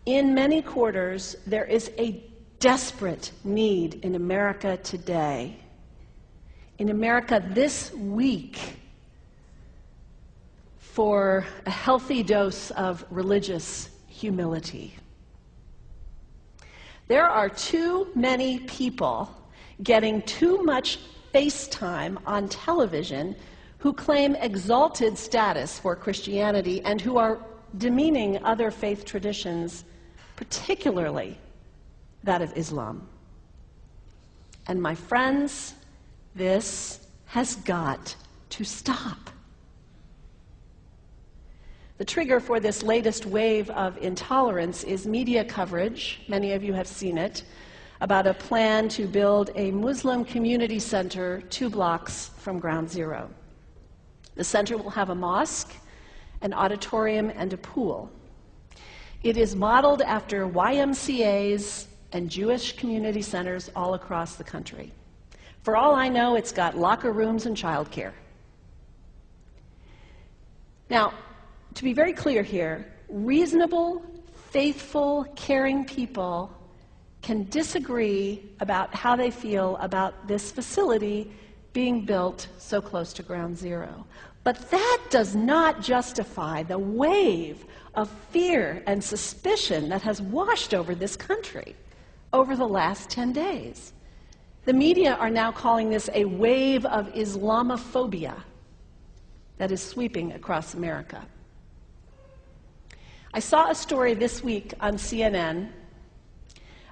In many quarters, there is a desperate need in America today, in America this week, for a healthy dose of religious humility. There are too many people getting too much face time on television who claim exalted status for Christianity and who are demeaning other faith traditions, particularly that of Islam. And my friends, this has got to stop. The trigger for this latest wave of intolerance is media coverage, many of you have seen it, about a plan to build a Muslim community center 2 blocks from Ground Zero. The center will have a mosque, an auditorium, and a pool. It is modeled after YMCAs and Jewish community centers all across the country. For all I know, it's got locker rooms and childcare. Now, to be very clear here, reasonable, faithful, caring people can disagree about how they feel about this facility being built so close to Ground Zero. But that does not justify the wave of fear and suspicion that has washed over this country over the last 10 days. The media are now calling this a wave of Islamophobia that is sweeping across America. I saw a story this week on CNN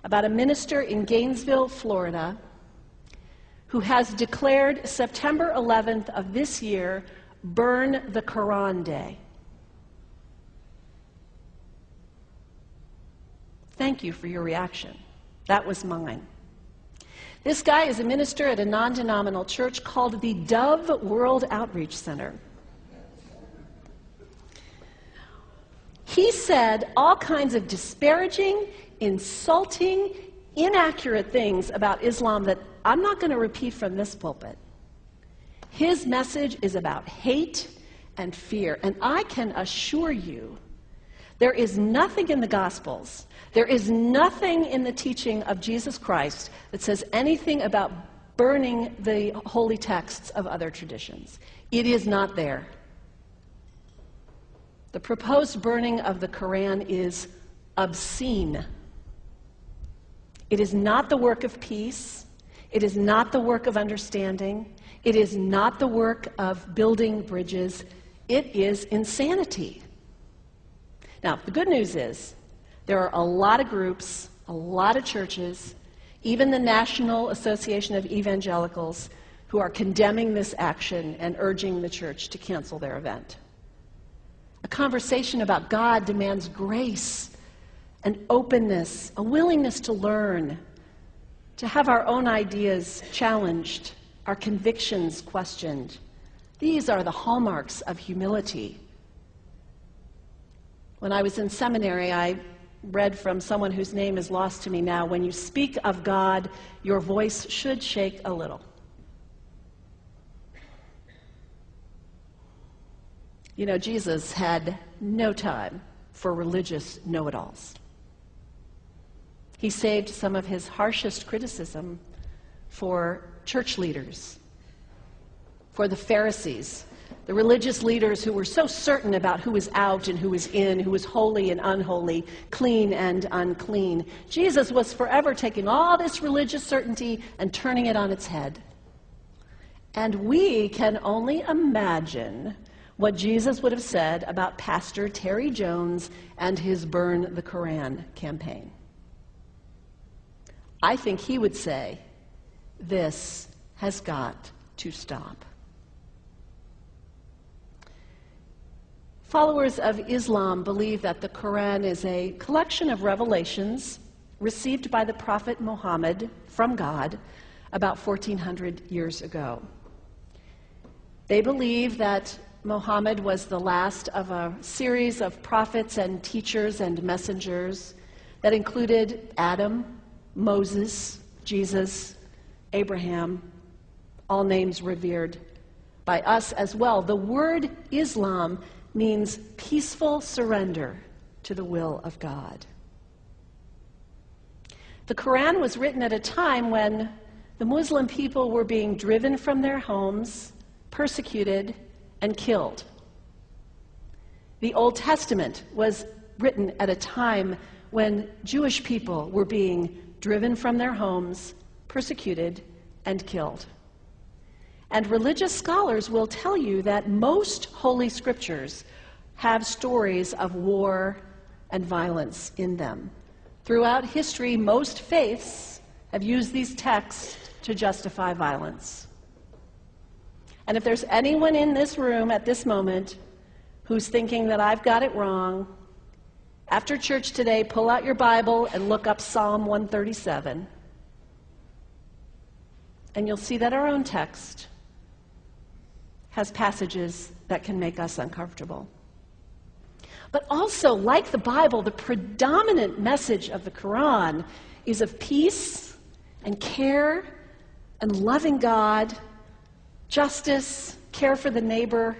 about a minister in Gainesville, Florida, who has declared September 11th of this year Burn the Quran Day. Thank you for your reaction. That was mine. This guy is a minister at a non-denominational church called the Dove World Outreach Center. He said all kinds of disparaging, insulting, inaccurate things about Islam that I'm not going to repeat from this pulpit. His message is about hate and fear, and I can assure you there is nothing in the Gospels, there is nothing in the teaching of Jesus Christ that says anything about burning the holy texts of other traditions. It is not there. The proposed burning of the Quran is obscene. It is not the work of peace. It is not the work of understanding. It is not the work of building bridges. It is insanity. Now, the good news is there are a lot of groups, a lot of churches, even the National Association of Evangelicals, who are condemning this action and urging the church to cancel their event. A conversation about God demands grace and openness, a willingness to learn, to have our own ideas challenged, our convictions questioned. These are the hallmarks of humility. When I was in seminary, I read from someone whose name is lost to me now, when you speak of God, your voice should shake a little. You know, Jesus had no time for religious know-it-alls. He saved some of his harshest criticism for church leaders, for the Pharisees, the religious leaders who were so certain about who was out and who was in, who was holy and unholy, clean and unclean. Jesus was forever taking all this religious certainty and turning it on its head. And we can only imagine what Jesus would have said about Pastor Terry Jones and his Burn the Quran campaign. I think he would say, this has got to stop. Followers of Islam believe that the Quran is a collection of revelations received by the Prophet Muhammad from God about 1400 years ago. They believe that Muhammad was the last of a series of prophets and teachers and messengers that included Adam, Moses, Jesus, Abraham, all names revered by us as well. The word Islam means peaceful surrender to the will of God. The Quran was written at a time when the Muslim people were being driven from their homes, persecuted, and killed. The Old Testament was written at a time when Jewish people were being driven from their homes, persecuted, and killed. And religious scholars will tell you that most holy scriptures have stories of war and violence in them. Throughout history, most faiths have used these texts to justify violence. And if there's anyone in this room at this moment who's thinking that I've got it wrong, after church today, pull out your Bible and look up Psalm 137. And you'll see that our own text has passages that can make us uncomfortable. But also, like the Bible, the predominant message of the Quran is of peace and care and loving God, justice, care for the neighbor,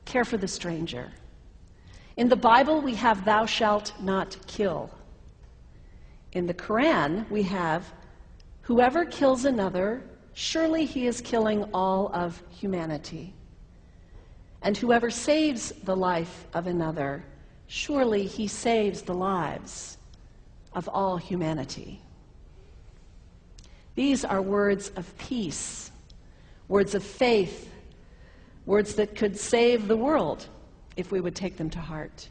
care for the stranger. In the Bible, we have thou shalt not kill. In the Quran, we have whoever kills another, surely he is killing all of humanity. And whoever saves the life of another, surely he saves the lives of all humanity. These are words of peace, words of faith, words that could save the world if we would take them to heart.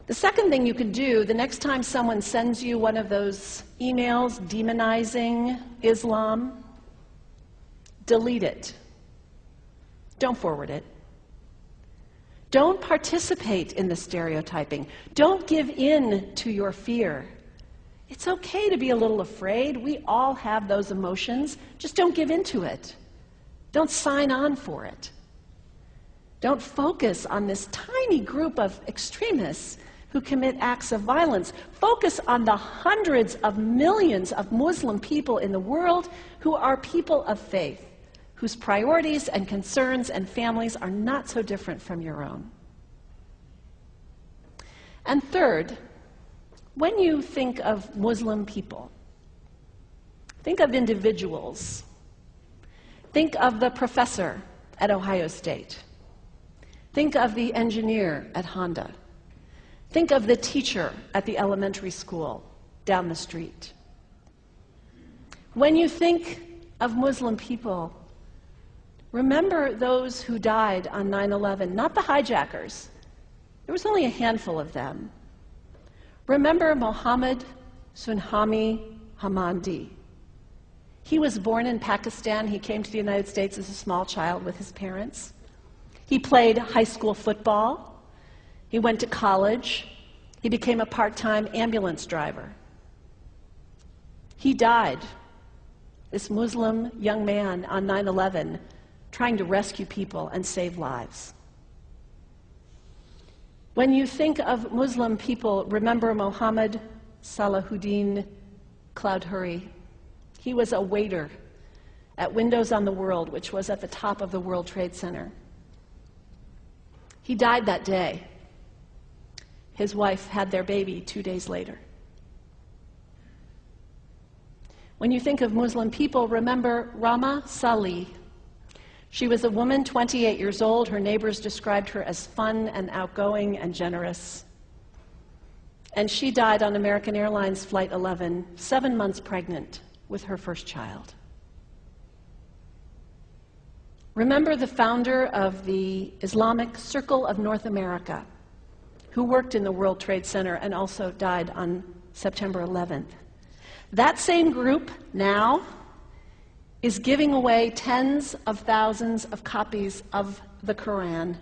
The second thing you can do, the next time someone sends you one of those emails demonizing Islam, delete it. Don't forward it. Don't participate in the stereotyping. Don't give in to your fear. It's okay to be a little afraid. We all have those emotions. Just don't give in to it. Don't sign on for it. Don't focus on this tiny group of extremists who commit acts of violence. Focus on the hundreds of millions of Muslim people in the world who are people of faith, whose priorities and concerns and families are not so different from your own. And third, when you think of Muslim people, think of individuals. Think of the professor at Ohio State. Think of the engineer at Honda. Think of the teacher at the elementary school down the street. When you think of Muslim people, remember those who died on 9/11, not the hijackers. There was only a handful of them. Remember Mohammed Sunhami Hamandi. He was born in Pakistan. He came to the United States as a small child with his parents. He played high school football. He went to college. He became a part-time ambulance driver. He died, this Muslim young man, on 9/11, trying to rescue people and save lives. When you think of Muslim people, remember Mohammed Salahuddin Cloudhurry. He was a waiter at Windows on the World, which was at the top of the World Trade Center. He died that day. His wife had their baby 2 days later. When you think of Muslim people, remember Rama Salih. She was a woman, 28 years old. Her neighbors described her as fun and outgoing and generous. And she died on American Airlines Flight 11, 7 months pregnant with her first child. Remember the founder of the Islamic Circle of North America, who worked in the World Trade Center and also died on September 11th. That same group now is giving away tens of thousands of copies of the Quran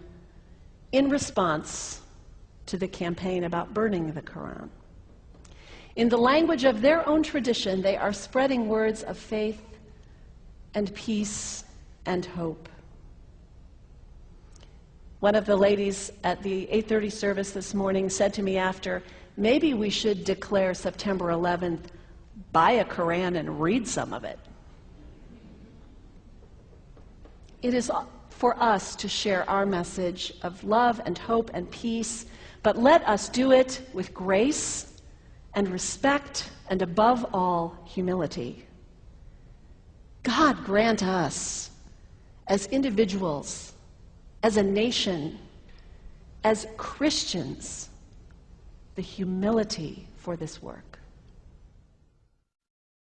in response to the campaign about burning the Quran. In the language of their own tradition, they are spreading words of faith and peace and hope. One of the ladies at the 8:30 service this morning said to me after, maybe we should declare September 11th, buy a Quran and read some of it. It is for us to share our message of love and hope and peace, but let us do it with grace and respect, and above all, humility. God grant us, as individuals, as a nation, as Christians, the humility for this work.